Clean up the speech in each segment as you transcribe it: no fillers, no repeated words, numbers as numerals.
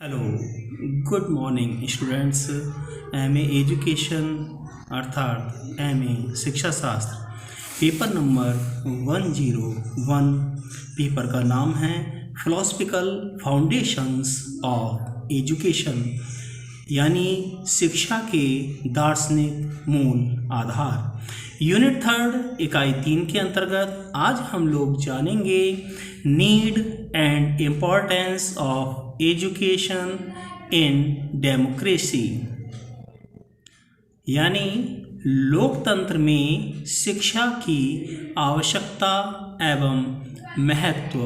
Hello, good morning students. M A education अर्थात M A शिक्षा शास्त्र पेपर नंबर 101। पेपर का नाम है फिलोसफिकल फाउंडेशंस ऑफ एजुकेशन, यानी शिक्षा के दार्शनिक मूल आधार। यूनिट 3 इकाई 3 के अंतर्गत आज हम लोग जानेंगे need and importance of education in democracy, यानी लोकतंत्र में शिक्षा की आवश्यकता एवं महत्व।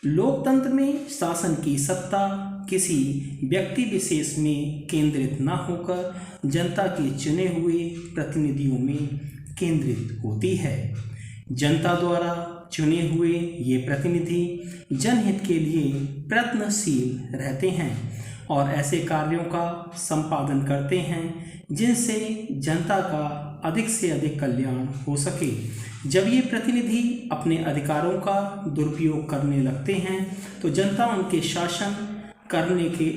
लोकतंत्र में शासन की सत्ता किसी व्यक्ति विशेष में केंद्रित न होकर जनता के चुने हुए प्रतिनिधियों में केंद्रित होती है। जनता द्वारा चुने हुए ये प्रतिनिधि जनहित के लिए प्रयत्नशील रहते हैं और ऐसे कार्यों का संपादन करते हैं जिनसे जनता का अधिक से अधिक कल्याण हो सके। जब ये प्रतिनिधि अपने अधिकारों का दुरुपयोग करने लगते हैं तो जनता उनके शासन करने के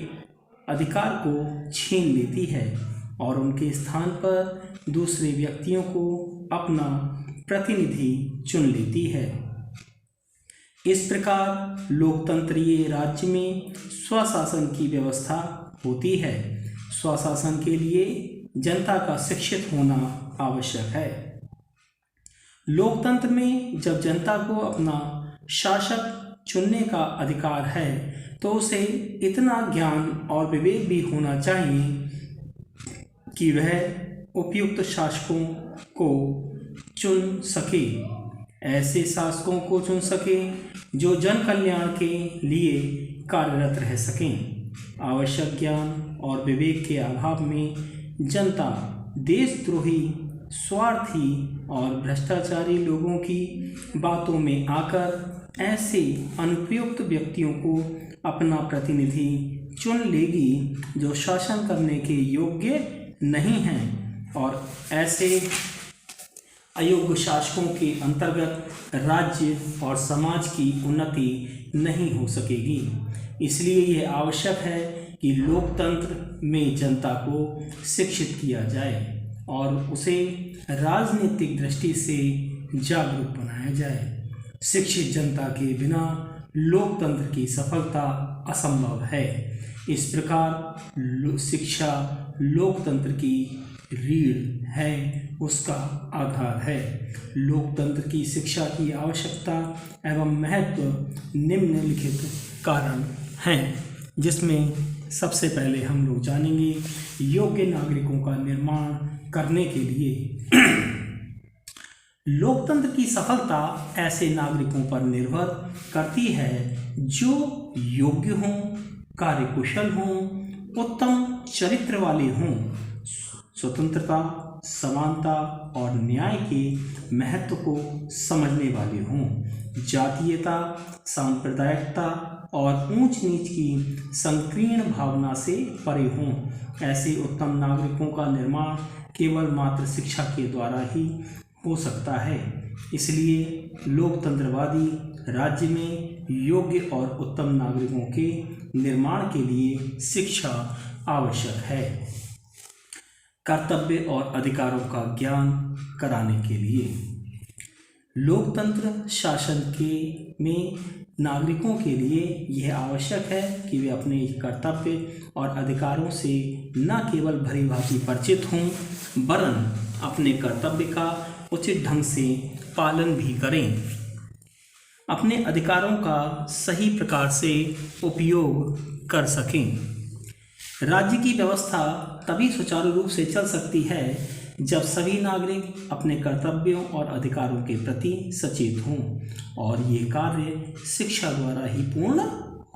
अधिकार को छीन लेती है और उनके स्थान पर दूसरे व्यक्तियों को अपना प्रतिनिधि चुन लेती है। इस प्रकार लोकतंत्रीय राज्य में स्वशासन की व्यवस्था होती है। स्वशासन के लिए जनता का शिक्षित होना आवश्यक है। लोकतंत्र में जब जनता को अपना शासक चुनने का अधिकार है तो उसे इतना ज्ञान और विवेक भी होना चाहिए कि वह उपयुक्त शासकों को चुन सके, ऐसे शासकों को चुन सके जो जन कल्याण के लिए कार्यरत रह सकें। आवश्यक ज्ञान और विवेक के अभाव में जनता देशद्रोही, स्वार्थी और भ्रष्टाचारी लोगों की बातों में आकर ऐसे अनुपयुक्त व्यक्तियों को अपना प्रतिनिधि चुन लेगी जो शासन करने के योग्य नहीं हैं और ऐसे अयोग्य शासकों के अंतर्गत राज्य और समाज की उन्नति नहीं हो सकेगी। इसलिए यह आवश्यक है कि लोकतंत्र में जनता को शिक्षित किया जाए और उसे राजनीतिक दृष्टि से जागरूक बनाया जाए। शिक्षित जनता के बिना लोकतंत्र की सफलता असंभव है। इस प्रकार शिक्षा लोकतंत्र की रीढ़ है, उसका आधार है। लोकतंत्र की शिक्षा की आवश्यकता एवं महत्व निम्नलिखित कारण हैं, जिसमें सबसे पहले हम लोग जानेंगे योग्य नागरिकों का निर्माण करने के लिए लोकतंत्र की सफलता ऐसे नागरिकों पर निर्भर करती है जो योग्य हों, कार्यकुशल हों, उत्तम चरित्र वाले हों, स्वतंत्रता, समानता और न्याय के महत्व को समझने वाले हों, जातीयता, सांप्रदायिकता और ऊंच नीच की संकीर्ण भावना से परे हों। ऐसे उत्तम नागरिकों का निर्माण केवल मात्र शिक्षा के द्वारा ही हो सकता है। इसलिए लोकतंत्रवादी राज्य में योग्य और उत्तम नागरिकों के निर्माण के लिए शिक्षा आवश्यक है। कर्तव्य और अधिकारों का ज्ञान कराने के लिए लोकतंत्र शासन के में नागरिकों के लिए यह आवश्यक है कि वे अपने कर्तव्य और अधिकारों से न केवल भली भांति परिचित हों वरन अपने कर्तव्य का उचित ढंग से पालन भी करें, अपने अधिकारों का सही प्रकार से उपयोग कर सकें। राज्य की व्यवस्था तभी सुचारू रूप से चल सकती है जब सभी नागरिक अपने कर्तव्यों और अधिकारों के प्रति सचेत हों और ये कार्य शिक्षा द्वारा ही पूर्ण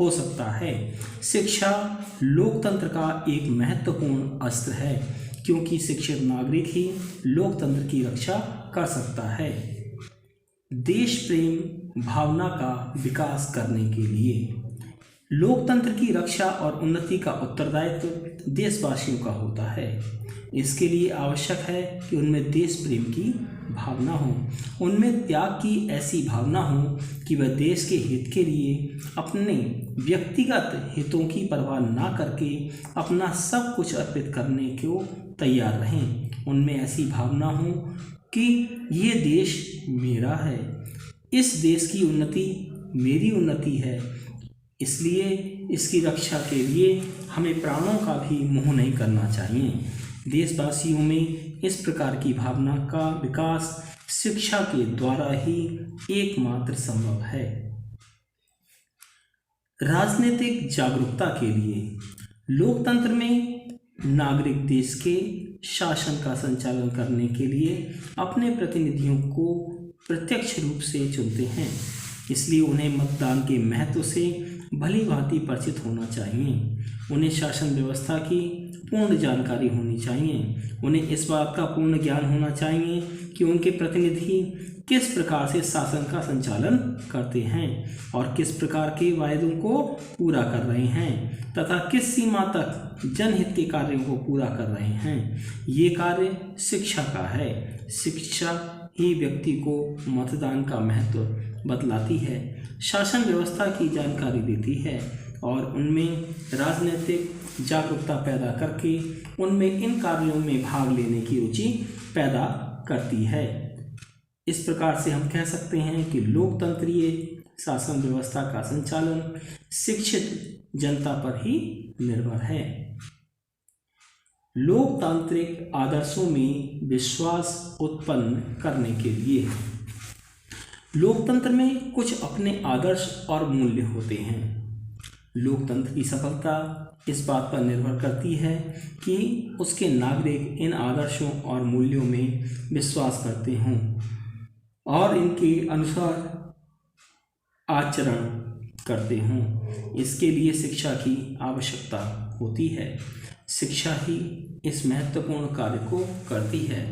हो सकता है। शिक्षा लोकतंत्र का एक महत्वपूर्ण अस्त्र है क्योंकि शिक्षित नागरिक ही लोकतंत्र की रक्षा कर सकता है। देश प्रेम भावना का विकास करने के लिए लोकतंत्र की रक्षा और उन्नति का उत्तरदायित्व देशवासियों का होता है। इसके लिए आवश्यक है कि उनमें देश प्रेम की भावना हो, उनमें त्याग की ऐसी भावना हो कि वह देश के हित के लिए अपने व्यक्तिगत हितों की परवाह ना करके अपना सब कुछ अर्पित करने को तैयार रहें। उनमें ऐसी भावना हो कि ये देश मेरा है, इस देश की उन्नति मेरी उन्नति है, इसलिए इसकी रक्षा के लिए हमें प्राणों का भी मोह नहीं करना चाहिए। देशवासियों में इस प्रकार की भावना का विकास शिक्षा के द्वारा ही एकमात्र संभव है। राजनीतिक जागरूकता के लिए लोकतंत्र में नागरिक देश के शासन का संचालन करने के लिए अपने प्रतिनिधियों को प्रत्यक्ष रूप से चुनते हैं, इसलिए उन्हें मतदान के महत्व से भली भांति परिचित होना चाहिए। उन्हें शासन व्यवस्था की पूर्ण जानकारी होनी चाहिए। उन्हें इस बात का पूर्ण ज्ञान होना चाहिए कि उनके प्रतिनिधि किस प्रकार से शासन का संचालन करते हैं और किस प्रकार के वायदों को पूरा कर रहे हैं तथा किस सीमा तक जनहित के कार्यों को पूरा कर रहे हैं। ये कार्य शिक्षा का है। शिक्षा ही व्यक्ति को मतदान का महत्व बतलाती है, शासन व्यवस्था की जानकारी देती है और उनमें राजनीतिक जागरूकता पैदा करके उनमें इन कार्यों में भाग लेने की रुचि पैदा करती है। इस प्रकार से हम कह सकते हैं कि लोकतंत्रीय शासन व्यवस्था का संचालन शिक्षित जनता पर ही निर्भर है। लोकतांत्रिक आदर्शों में विश्वास उत्पन्न करने के लिए लोकतंत्र में कुछ अपने आदर्श और मूल्य होते हैं। लोकतंत्र की सफलता इस बात पर निर्भर करती है कि उसके नागरिक इन आदर्शों और मूल्यों में विश्वास करते हों और इनके अनुसार आचरण करते हों। इसके लिए शिक्षा की आवश्यकता होती है। शिक्षा ही इस महत्वपूर्ण कार्य को करती है।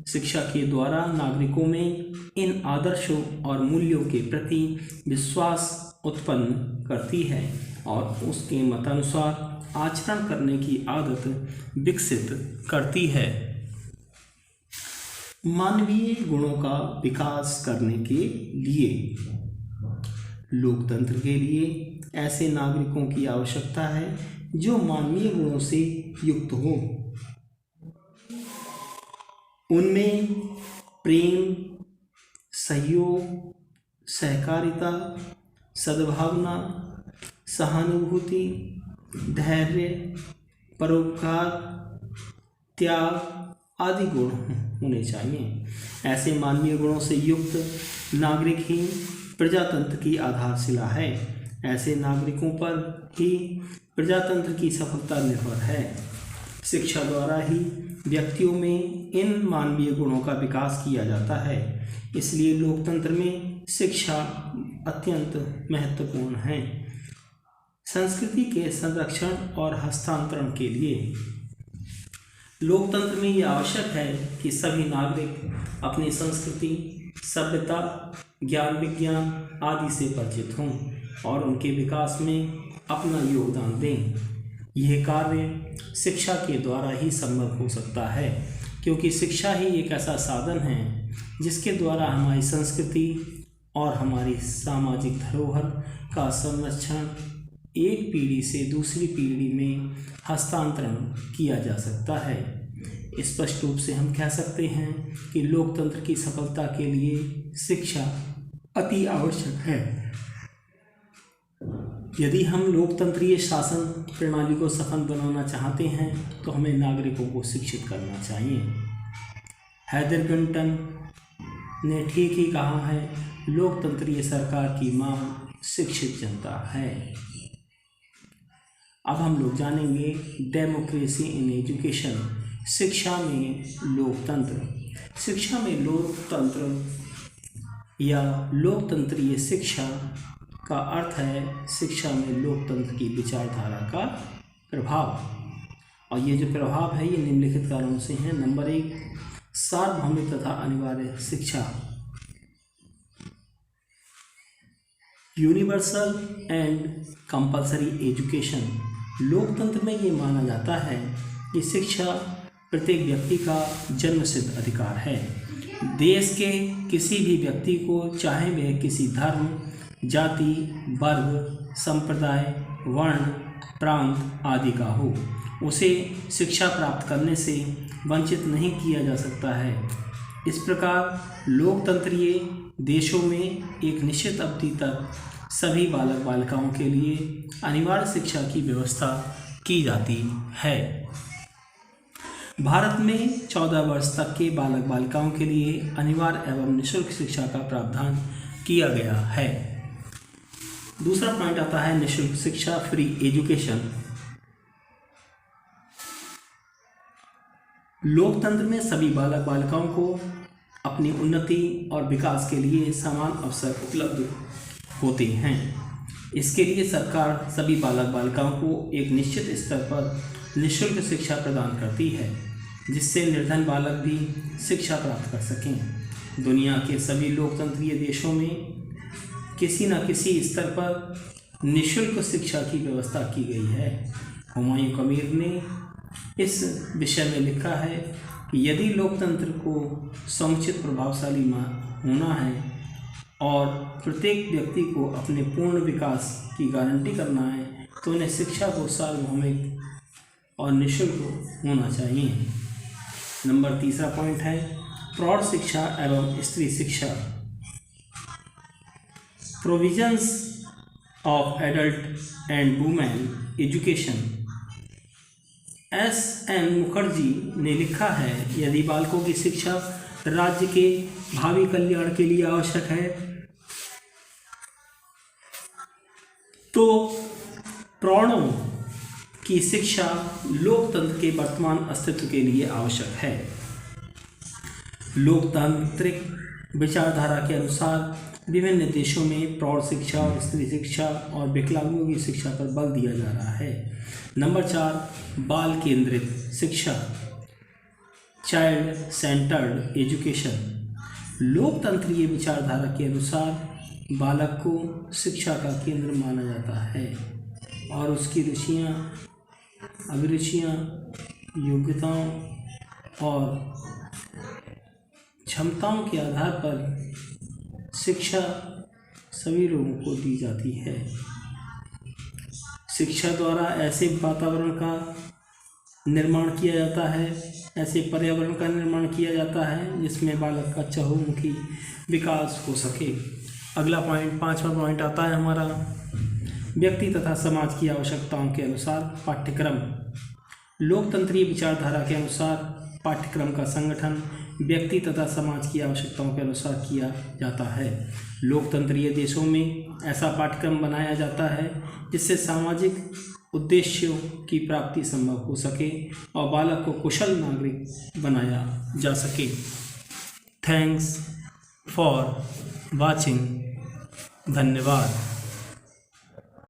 शिक्षा के द्वारा नागरिकों में इन आदर्शों और मूल्यों के प्रति विश्वास उत्पन्न करती है और उसके मतानुसार आचरण करने की आदत विकसित करती है। मानवीय गुणों का विकास करने के लिए लोकतंत्र के लिए ऐसे नागरिकों की आवश्यकता है जो मानवीय गुणों से युक्त हो। उनमें प्रेम, सहयोग, सहकारिता, सद्भावना, सहानुभूति, धैर्य, परोपकार, त्याग आदि गुण होने चाहिए। ऐसे मानवीय गुणों से युक्त नागरिक ही प्रजातंत्र की आधारशिला है। ऐसे नागरिकों पर ही प्रजातंत्र की सफलता निर्भर है। शिक्षा द्वारा ही व्यक्तियों में इन मानवीय गुणों का विकास किया जाता है। इसलिए लोकतंत्र में शिक्षा अत्यंत महत्वपूर्ण है। संस्कृति के संरक्षण और हस्तांतरण के लिए लोकतंत्र में यह आवश्यक है कि सभी नागरिक अपनी संस्कृति, सभ्यता, ज्ञान विज्ञान आदि से परिचित हों और उनके विकास में अपना योगदान दें। यह कार्य शिक्षा के द्वारा ही संभव हो सकता है, क्योंकि शिक्षा ही एक ऐसा साधन है जिसके द्वारा हमारी संस्कृति और हमारी सामाजिक धरोहर का संरक्षण एक पीढ़ी से दूसरी पीढ़ी में हस्तांतरण किया जा सकता है। स्पष्ट रूप से हम कह सकते हैं कि लोकतंत्र की सफलता के लिए शिक्षा अति आवश्यक है। यदि हम लोकतंत्रीय शासन प्रणाली को सफल बनाना चाहते हैं तो हमें नागरिकों को शिक्षित करना चाहिए। हैदर क्लिंटन ने ठीक ही कहा है, लोकतंत्रीय सरकार की मांग शिक्षित जनता है। अब हम लोग जानेंगे डेमोक्रेसी इन एजुकेशन, शिक्षा में लोकतंत्र। शिक्षा में लोकतंत्र या लोकतंत्रीय शिक्षा का अर्थ है शिक्षा में लोकतंत्र की विचारधारा का प्रभाव। और ये जो प्रभाव है ये निम्नलिखित कारणों से हैं। नंबर 1, सार्वभौमिक तथा अनिवार्य शिक्षा, यूनिवर्सल एंड कंपल्सरी एजुकेशन। लोकतंत्र में ये माना जाता है कि शिक्षा प्रत्येक व्यक्ति का जन्मसिद्ध अधिकार है। देश के किसी भी व्यक्ति को, चाहे वह किसी धर्म, जाति, वर्ग, संप्रदाय, वर्ण, प्रांत आदि का हो, उसे शिक्षा प्राप्त करने से वंचित नहीं किया जा सकता है। इस प्रकार लोकतंत्रीय देशों में एक निश्चित अवधि तक सभी बालक बालिकाओं के लिए अनिवार्य शिक्षा की व्यवस्था की जाती है। भारत में 14 वर्ष तक के बालक बालिकाओं के लिए अनिवार्य एवं निःशुल्क शिक्षा का प्रावधान किया गया है। दूसरा पॉइंट आता है निःशुल्क शिक्षा, फ्री एजुकेशन। लोकतंत्र में सभी बालक बालिकाओं को अपनी उन्नति और विकास के लिए समान अवसर उपलब्ध होते हैं। इसके लिए सरकार सभी बालक बालिकाओं को एक निश्चित स्तर पर निःशुल्क शिक्षा प्रदान करती है, जिससे निर्धन बालक भी शिक्षा प्राप्त कर सकें। दुनिया के सभी लोकतंत्रीय देशों में किसी न किसी स्तर पर निःशुल्क शिक्षा की व्यवस्था की गई है। हुमायूं कबीर ने इस विषय में लिखा है कि यदि लोकतंत्र को समुचित प्रभावशाली होना है और प्रत्येक व्यक्ति को अपने पूर्ण विकास की गारंटी करना है, तो उन्हें शिक्षा को सार्वभौमिक और निःशुल्क होना चाहिए। नंबर तीसरा पॉइंट है प्रौढ़ शिक्षा एवं स्त्री शिक्षा। Provisions of adult and women education. S.N. Mukherjee ने लिखा है, यदि बालकों की शिक्षा राज्य के भावी कल्याण के लिए आवश्यक है, तो प्रौढ़ों की शिक्षा लोकतंत्र के वर्तमान अस्तित्व के लिए आवश्यक है। लोकतांत्रिक विचारधारा के अनुसार विभिन्न देशों में प्रौढ़ शिक्षा और स्त्री शिक्षा और विकलांगों की शिक्षा पर बल दिया जा रहा है। नंबर 4 बाल केंद्रित शिक्षा, चाइल्ड सेंटर्ड एजुकेशन। लोकतंत्रीय विचारधारा के अनुसार बालक को शिक्षा का केंद्र माना जाता है और उसकी रुचियाँ, अभिरुचियाँ, योग्यताओं और क्षमताओं के आधार पर शिक्षा सभी लोगों को दी जाती है। शिक्षा द्वारा ऐसे वातावरण का निर्माण किया जाता है, ऐसे पर्यावरण का निर्माण किया जाता है जिसमें बालक का चहुमुखी विकास हो सके। अगला पॉइंट, 5वां पॉइंट आता है हमारा व्यक्ति तथा समाज की आवश्यकताओं के अनुसार पाठ्यक्रम। लोकतंत्रीय विचारधारा के अनुसार पाठ्यक्रम का संगठन व्यक्ति तथा समाज की आवश्यकताओं के अनुसार किया जाता है। लोकतंत्रीय देशों में ऐसा पाठ्यक्रम बनाया जाता है जिससे सामाजिक उद्देश्यों की प्राप्ति संभव हो सके और बालक को कुशल नागरिक बनाया जा सके। Thanks for watching. धन्यवाद।